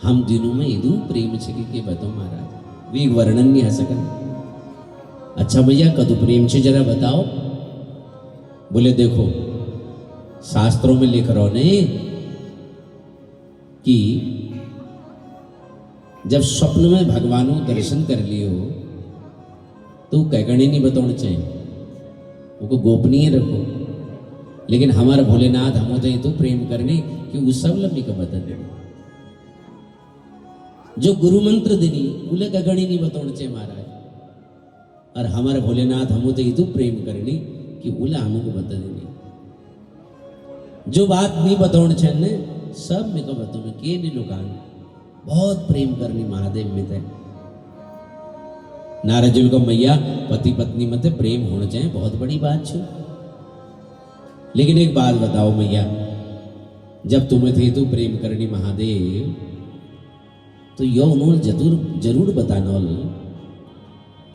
A: हम दिनों में इदू प्रेम छके के बतो महाराज, वे वर्णन नहीं है सकन। अच्छा भैया कदू प्रेम छे जरा बताओ। बोले देखो शास्त्रों में लिख रहो ने कि जब स्वप्न में भगवानों दर्शन कर लियो तो कैगणे नहीं बताना चाहिए, वो गोपनीय रखो। लेकिन हमारा भोलेनाथ हम तो ये तो प्रेम करने कि उस सब लंबी का बता दे। जो गुरु मंत्र देनी उले का गणी नहीं बताना चाहिए महाराज। और हमारे भोलेनाथ हम तो ये तो प्रेम करनी कि उला हमको बता देनी। जो बात नहीं बताना चाहिए सब में को बताओ के नहीं लुकान। बहुत प्रेम करनी महादेव में थे। नारद जी को मैया पति पत्नी मत प्रेम होना चाहिए, बहुत बड़ी बात छो। लेकिन एक बात बताओ मैया, जब तुम्हें थे तो प्रेम करनी महादेव तो यो उन्होंने जरूर बताना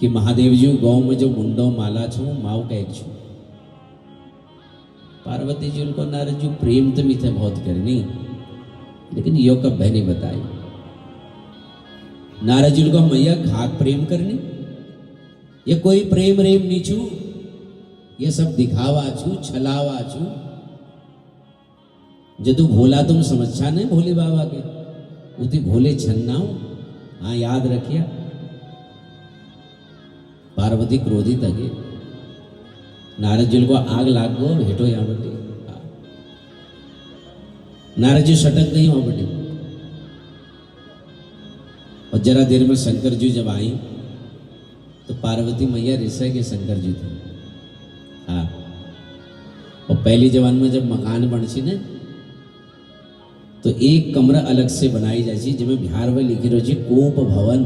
A: कि महादेव जी गांव में जो मुंडो माला छो माओ कैक छो। पार्वती जी उनको नारद जी प्रेम तो मीठे बहुत करनी, लेकिन यो कब बहनी बताई। नारद जी को मैया खाक प्रेम करनी, ये कोई प्रेम रेम नहीं छू, ये सब दिखावा छू छलावा छू। जदू भोला तुम समझा नहीं भोले बाबा के उती भोले छन्नाओ। हाँ याद रखिया पार्वती क्रोधित अगे नारद जी को आग लाग गो हेठो यहाँ बटे नारद जी सटक गई वहां बटे और जरा देर में शंकर जी जब आई तो पार्वती मैया रिसा के शंकर जी थे। हाँ और पहली जवान में जब मकान बनसी ने तो एक कमरा अलग से बनाई जाती जिसमें बिहार में लिखी रही कोप भवन।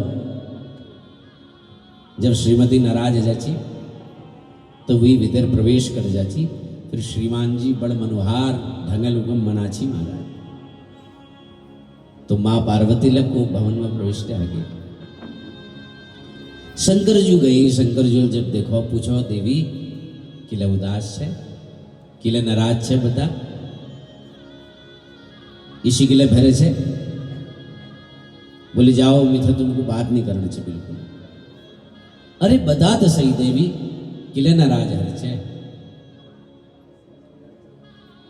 A: जब श्रीमती नाराज जाची तो वही भीतर प्रवेश कर जाची फिर श्रीमान जी बड़ मनोहार ढंगल उगम मनाची महाराज तो माँ पार्वती लग को भवन में प्रवेश के आगे शंकर जी गई। शंकर जी जब देखो पूछो देवी किले उदास है किले नाराज है बता इसी के लिए भरे से बोले जाओ मिथा तुमको बात नहीं करना चाहिए बिल्कुल। अरे बता तो सही देवी किले नाराज है।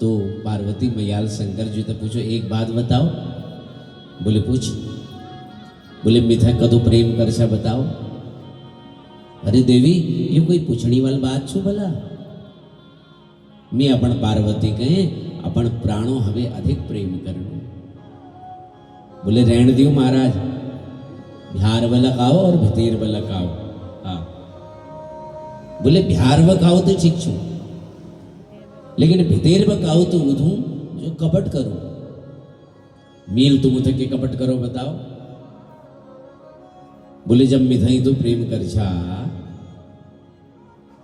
A: तो पार्वती मैयाल शंकर जी तो पूछो एक बात बताओ। बोले पूछ। बोले मिथा कदू प्रेम कर छा बताओ। अरे देवी ये कोई पूछनी वाली बात छू भला मैं अपन पार्वती कहे अपन प्राणों हवे अधिक प्रेम करनो। बोले रहन दियो महाराज बिहार वाला खाओ और भितेर वाला खाओ। हाँ बोले बिहार व खाओ तो ठीक छू लेकिन भितेर व खाओ तो उधू जो कपट करो मील तुम उठ के कपट करो बताओ। बोले जब मिथई तो प्रेम कर छा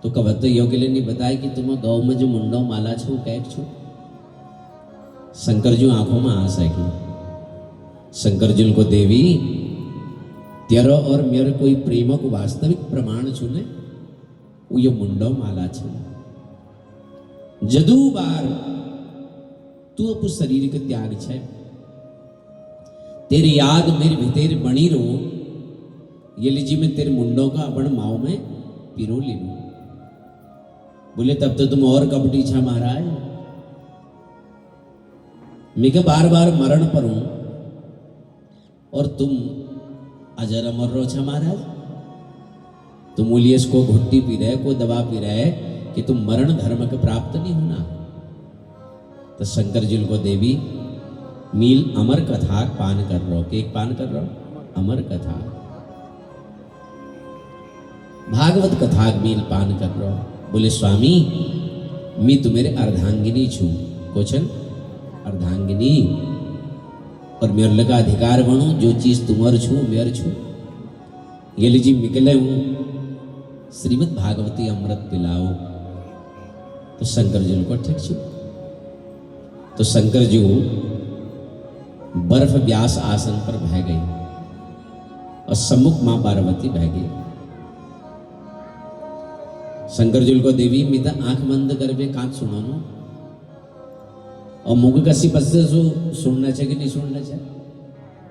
A: तो कबत तो यो के लिए नहीं बताया कि तुम गौ में जो मुंडो माला छू कैक छू। शंकर जी आंखों में आंस है कि शंकर जी को देवी तेरो और मेरे कोई प्रेम को वास्तविक प्रमाण छू ने वो ये मुंडो माला छू जदू बार तू अपू शरीर के त्याग छे तेरी याद मेरे भीतर बनी रो ये लीजिए मैं तेरे मुंडों का अपन माओ में पिरो ले लू। बोले तब तो तुम और कपटी छा महाराज मैं के बार बार मरण पर हूं और तुम अजर अमर रो छा महाराज। तुम उलियस को घुट्टी पी रहे को दवा पी रहे कि तुम मरण धर्म के प्राप्त नहीं होना। तो शंकर जी को देवी मील अमर कथा पान कर रो केक पान कर रो अमर कथा भागवत कथा मील पान कर रो। बोले स्वामी मैं तुम्हारे अर्धांगिनी छू क्वेश्चन अर्धांगिनी और मेरे लगा अधिकार बनू जो चीज तुम्हार छू मेर छू ये लीजिए निकले हूं श्रीमद् भागवती अमृत पिलाओ। तो शंकर जी को ठीक छू। तो शंकर जी बर्फ व्यास आसन पर बह गई और सम्मुख मां पार्वती बह गई। शंकर जी को देवी मिता आंख बंद कर बे कांच सुनो नो और मुख कसी पस्से सो सुनना चाहिए कि नहीं सुनना चाहिए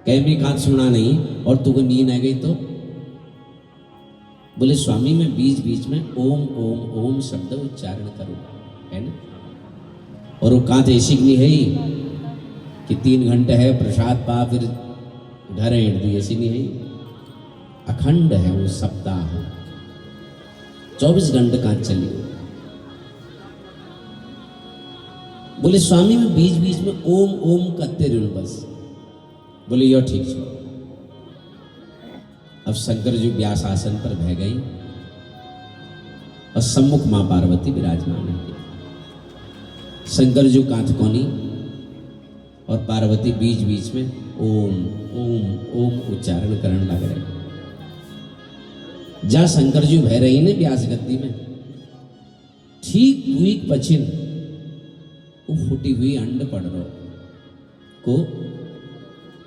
A: कह भी कांच सुना नहीं और तुको नींद आ गई तो बोले स्वामी मैं बीच बीच में ओम ओम ओम शब्द उच्चारण करूं है ना। और वो कांच ऐसी नहीं है कि 3 घंटे है प्रसाद पा फिर घर हेट दी ऐसी नहीं है अखंड है वो सप्ताह 24 घंटे कांच चली। बोले स्वामी में बीच बीच में ओम ओम करते रहो बस। बोले यो ठीक है। अब शंकर जी व्यास आसन पर बह गई और सम्मुख मां पार्वती विराजमान है। शंकर जी कांच कोनी और पार्वती बीच बीच में ओम ओम ओम उच्चारण करने लग रहे। जा शंकर जी बह रही ने व्यास गद्दी में ठीक हुई पश्चिम वो फूटी हुई अंड पड़ रो को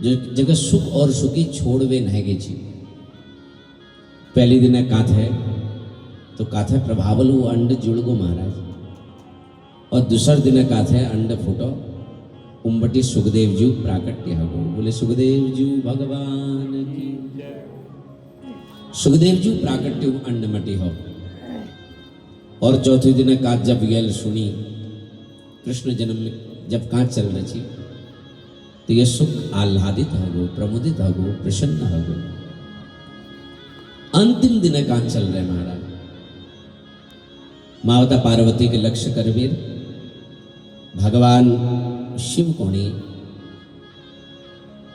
A: जो जगह सुख और सुखी छोड़वे नहेगे छी। पहली दिन काथ है तो काथे प्रभावल वो अंड जुड़ गो महाराज और दूसर दिन काथ है अंड फूटो उम्बटी सुखदेव जी प्राकट्य हो। बोले सुखदेव जी भगवान की सुखदेव जी प्राकट्य अंडमटी हो। और चौथे दिन काच जब गैल सुनी कृष्ण जन्म में जब कांच चल रही तो ये सुख आह्लादित हो गो प्रमुदित हो गो प्रसन्न हो गो। अंतिम दिन का चल रहे महाराज। माता पार्वती के लक्ष्य करवीर भगवान शिव कोणी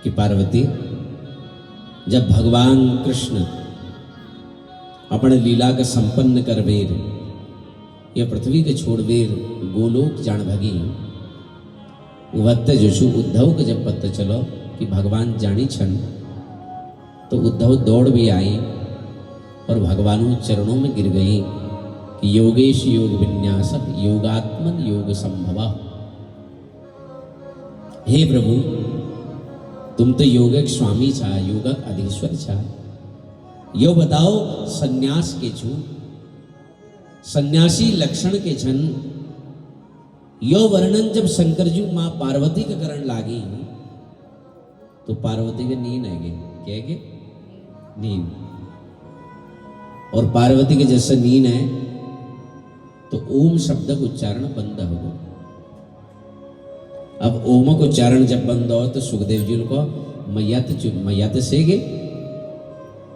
A: कि पार्वती जब भगवान कृष्ण अपने लीला का संपन्न करवीर ये पृथ्वी के छोड़वीर गोलोक जान भगी वक्त जोशु उद्धव के जब पता चलो कि भगवान जानी छन तो उद्धव दौड़ भी आई और भगवान चरणों में गिर गई कि योगेश योग विन्यास योगात्मन योग संभव। हे प्रभु तुम तो योगक स्वामी छा, योगक अधीश्वर छा, यो बताओ सन्यास के छू सन्यासी लक्षण के छन। यो वर्णन जब शंकर जी मां पार्वती के करण लागी तो पार्वती के नींद आ गई। क्या के नींद, और पार्वती के जैसे नींद है तो ओम शब्द का उच्चारण बंद हो गया। अब ओम का उच्चारण जब बंद हो तो सुखदेव जी को मैया से गे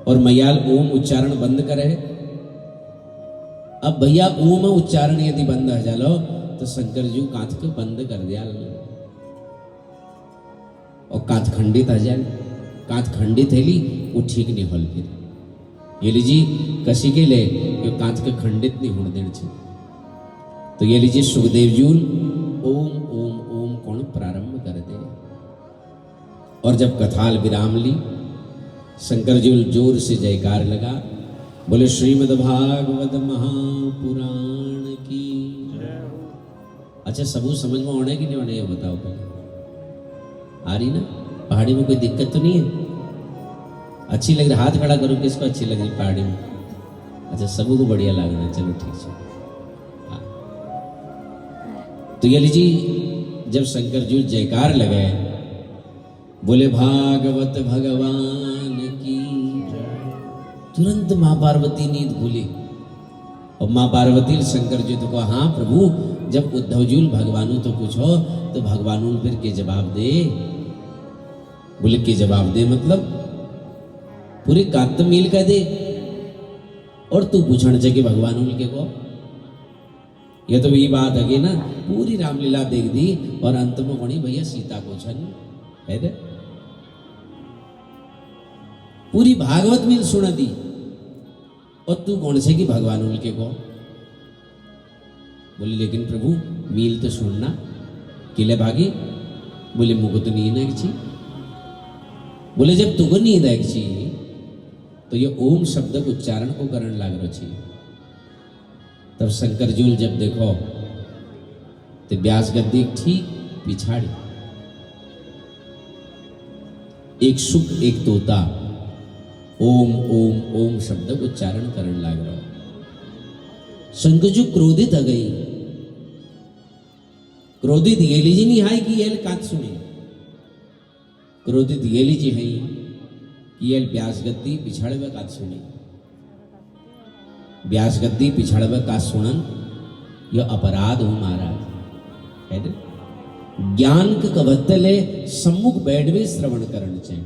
A: और मैयाल ओम उच्चारण बंद करे। अब भैया ओम उच्चारण यदि बंद हो जालो तो शंकर जी कांथ को बंद कर दिया और कांथ खंडित आ जाए। कांथ खंडित है ली वो ठीक नहीं होल। फिर ये लीजिए कसी के ले ये कांथ के खंडित नहीं होने देना चाहिए। तो ये लीजिए सुखदेव जी ओम ओम ओम कौन प्रारंभ कर दे और जब कथाल विराम ली शंकर जी जोर से जयकार लगा, बोले श्रीमद् भागवत महापुराण की। अच्छा सबू समझ में होना है कि नहीं होना, ये बताओ पहले। आ रही ना पहाड़ी में कोई दिक्कत तो नहीं है? अच्छी लग रही, हाथ खड़ा करो किसको अच्छी लग रही पहाड़ी में? अच्छा सबू को बढ़िया लग रहा है, चलो ठीक है। हाँ तो ये लीजिए जब शंकर जी जयकार लगाए बोले भागवत भगवान की, तुरंत मां पार्वती नींद भूली और मां पार्वती शंकर जी तो कहा हाँ प्रभु जब उद्धव जी भगवानों तो पूछो तो भगवानों फिर के जवाब दे। बोले के जवाब दे मतलब पूरी कात मील कर दे और तू पूछण चाहिए भगवान के को। यह तो ये बात है ना पूरी रामलीला देख दी और अंत में कोनी भैया सीता को छन है दे पूरी भागवत मील सुना दी और तू कौन से कि भगवान उनके को। बोले लेकिन प्रभु मील तो सुनना किले भागी। बोले मुझको तो नींद है ची। बोले जब तुको नींद है ची तो ये ओम शब्द को उच्चारण को करण लाग रो छी। तब शंकर जी जब देखो तो व्यास गद्दी ठीक पिछाड़ी एक सुख एक तोता ओम ओम ओम शब्द को उच्चारण करण लाग रहा। शंकर जी क्रोधित आ गई। क्रोधित ये लीजिए नहीं है कि ये कात सुने, क्रोधित ये लीजिए है कि ये व्यास गद्दी पिछाड़वे कात सुने। व्यास गद्दी पिछाड़वे कात सुनन यह अपराध हो महाराज है ना। ज्ञान के कवत्तले सम्मुख बैठवे श्रवण करण चाहिए,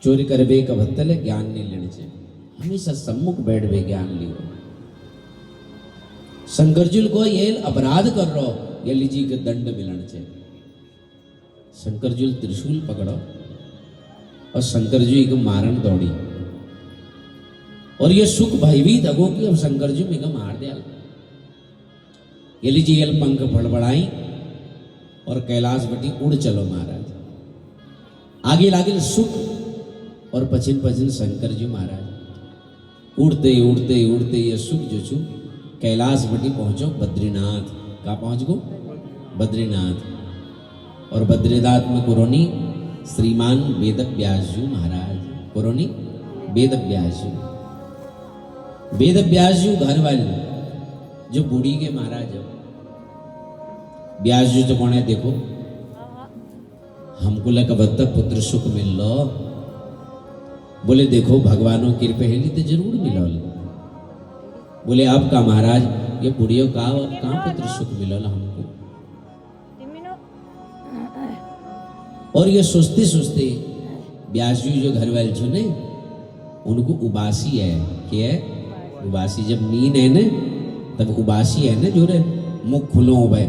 A: चोरी करवे कवत्तले ज्ञान नहीं लेने चाहिए, हमेशा सम्मुख बैठवे ज्ञान लियो। शंकर जी को ये अपराध कर रो ये लीजिए के दंड मिलना चाहिए। शंकर जी त्रिशूल पकड़ो और शंकर जी को मारन दौड़ी और ये सुख भयभीत अगो कि अब शंकर जी में मार दिया। ये लीजिए पंख फड़फड़ाई और कैलाश बटी उड़ चलो महाराज। आगे लागे सुख और पछिन पछिन शंकर जी महाराज उड़ते उड़ते उड़ते ये सुख जो छु कैलाश बटी पहुंचो बद्रीनाथ। कहाँ पहुंच गो? बद्रीनाथ। और बद्रीनाथ में कुरोनी श्रीमान वेद व्यास जी महाराज। कुरोनी वेद व्यास जी, वेद व्यास जी घर वाले जो बूढ़ी के महाराज व्यास जी तो कौन है देखो हमको लगा बत्ता पुत्र सुख मिल लो। बोले देखो भगवानों की कृपा हेली तो जरूर मिलो। बोले आपका महाराज ये बुढ़ियों का कहाँ पुत्र सुख मिलो हमको। और ये सोचते सोचते व्यास जी जो घर वाले जो ने उनको उबासी है। क्या है? उबासी। जब नींद है न तब उबासी है न, जो रे मुख खुलो हुए।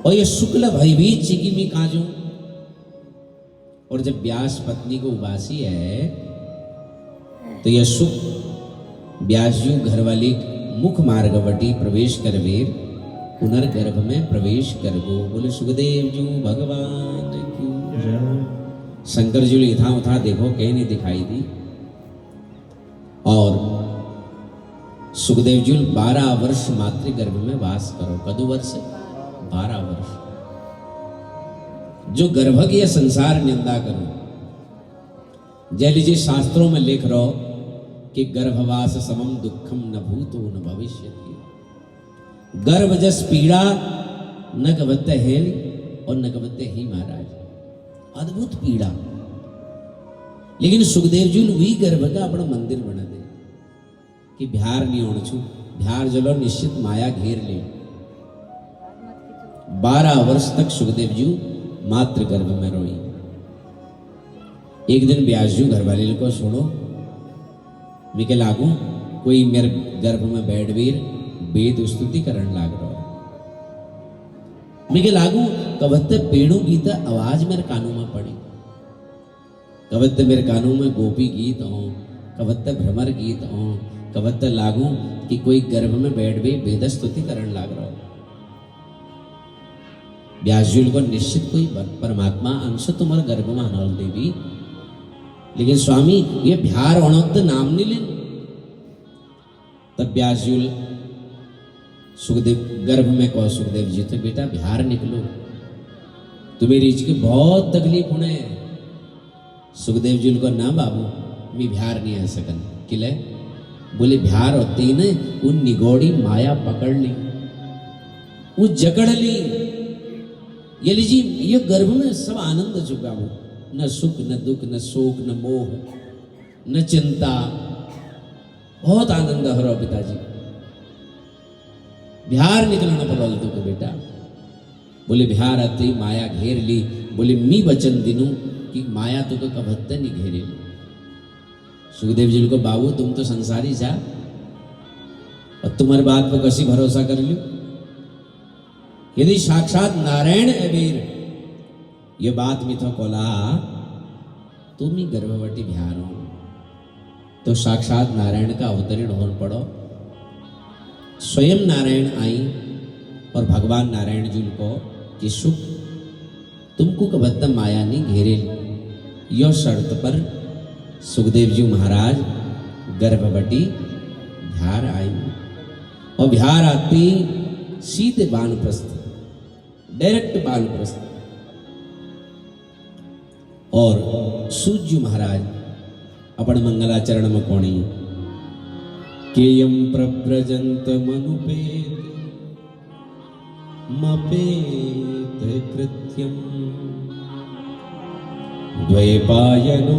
A: और ये शुक्ल भयभीत चिकी में काजू। और जब व्यास पत्नी को उबासी है तो यह सुख व्यासजू घरवाली मुख मार्गवटी प्रवेश करवेर पुनर्गर्भ में प्रवेश करगो। बोले सुखदेव जी भगवान की जय। शंकर जी इथा उथा देखो कहीं नहीं दिखाई दी। और सुखदेव जी 12 वर्ष मातृगर्भ में वास करो। कदु वर्ष? 12 वर्ष। जो गर्भ की यह संसार निंदा करो। जय लीजिए शास्त्रों में लिख रहो कि गर्भवास समम दुखम न भूतो न भविष्यति। गर्भ जस पीड़ा न कवत्ते हेल और न कवत्ते ही महाराज। अद्भुत पीड़ा। लेकिन सुखदेव जी वही गर्भ का अपना मंदिर बना दे कि बिहार नहीं होना छू। बिहार जलो निश्चित माया घेर ले। 12 वर्ष तक सुखदेव जी मातृ गर्भ में रोई। एक दिन व्यास जी घरवाले को सुनो मिके लागू कोई मेरे गर्भ में बैठ वीर वेद स्तुति करण लाग रहा। मिके लागू कवत्ते पेड़ों की तो आवाज मेरे कानों में पड़ी। कवत्ते मेरे कानों में गोपी गीत हो, कवत्ते भ्रमर गीत हो, कवत्ते लागू कि कोई गर्भ में बैठ भी वेद स्तुति करण लाग रहा। व्यासजी को निश्चित कोई परमात्मा अंश तुम्हारे गर्भ में हनल देवी। लेकिन स्वामी ये बिहार अणोत नाम नहीं लेन। तब व्यासजी सुखदेव गर्भ में कहो सुखदेव जी तो बेटा बिहार निकलो, तुम्हें रीच की बहुत तकलीफ होने है। सुखदेव जी को ना बाबू मैं बिहार नहीं आ सकन। किले? बोले बिहार होती न उन निगोड़ी माया पकड़ ली, वो जकड़ ली। ये लीजिए ये गर्भ में सब आनंद चुका हूं। न सुख न दुख न शोक न मोह न चिंता। बहुत आनंद हो रहा पिताजी। बिहार निकलना पड़ो तुमको बेटा। बोले बिहार आती माया घेर ली। बोले मी वचन दिनू कि माया तुमको कभत्ते नहीं घेरे। सुखदेव जी को बाबू तुम तो संसारी जा और तुम्हारी बात पर कसी भरोसा कर लियो। यदि साक्षात नारायण अबीर ये बात मिथो कोला तुम ही गर्भवती बिहार हो तो साक्षात नारायण का अवतरण होने पड़ो। स्वयं नारायण आई और भगवान नारायण जी को कि सुख तुमको कबद्ध माया नहीं घेरे। यो शर्त पर सुखदेव जी महाराज गर्भवती बिहार आई और बिहार आती सीधे वानप्रस्थ, डायरेक्ट वानप्रस्थ। और सूर्य महाराज अपन मंगलाचरण में कोणी केयम प्रव्रजंत मनुपेत मपेत कृत्यम द्वैपायनो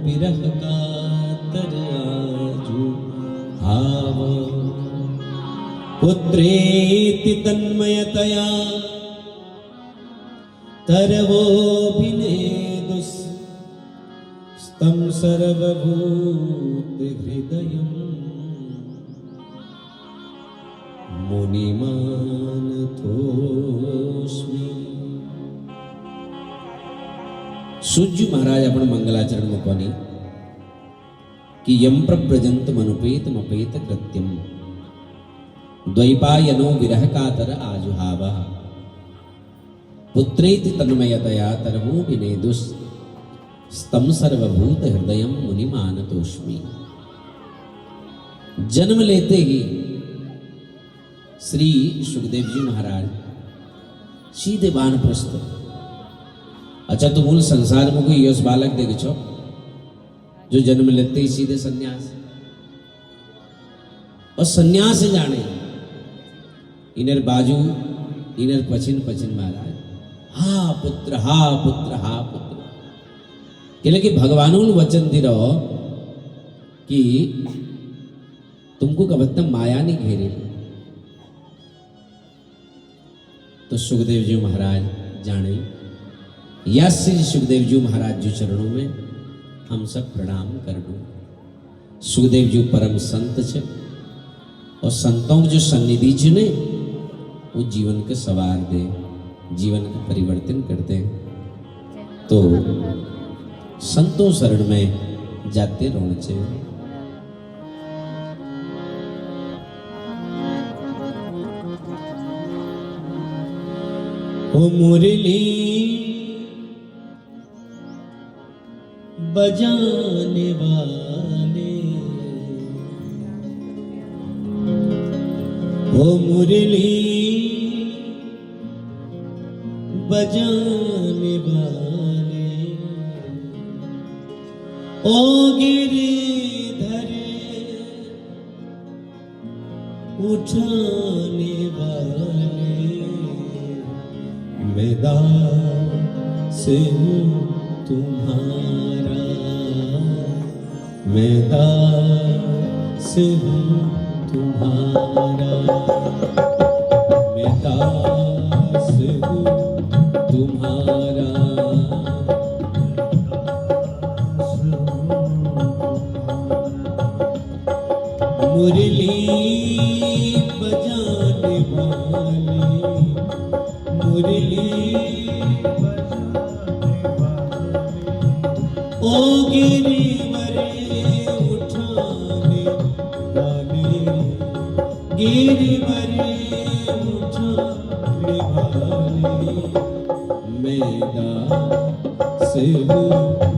A: विरह कातर आजु हाव पुत्रेति तन्मयतया तरवोऽभिनेदुस् तं सर्वभूत हृदयम् मुनिमानतोऽस्मि। सूर्य महाराज अपन मंगलाचरण में कोनी कि यम प्रव्रजंत मनुपेत मपेत कृत्यम द्वैपायनो विरह कातर आजुहाव पुत्रेति तन्मयतया तरवो विनेदुस् स्तम सर्वभूत हृदयम मुनिमानतोस्मि। जन्म लेते ही श्री सुखदेव जी महाराज सीधे वानप्रस्थ। अच्छा तो मूल संसार में कोई यश बालक देख छो जो जन्म लेते ही सीधे सन्यास और सन्यास जाने इनर बाजू इनर पचिन पचिन महाराज हा पुत्र हा पुत्र हा पुत्र कहले कि भगवानों ने वचन दे रहो कि तुमको कबत्तम माया नहीं घेरे। तो सुखदेव जी महाराज जाने या श्री सुखदेव जी महाराज जी चरणों में हम सब प्रणाम कर दू। सुखदेव जी परम संत छे और संतों जो सन्निधि छे ने वो जीवन के सवार दे, जीवन का परिवर्तन करते हैं। तो संतों शरण में जाते रहना चाहिए। ओ मुरली बजाने वाले, ओ मुरली बजाने वाले, ओ गिरधर उठाने वाले, मैं दास हूँ तुम्हारा, मैं दास हूँ तुम्हारा, मैं दास हूँ तुम्हारा। मुरली बजाने वाले, मुरली ओ गिरिवरे उठाने वाले, गिरिवरे उठाने वाले, मैं दास हूँ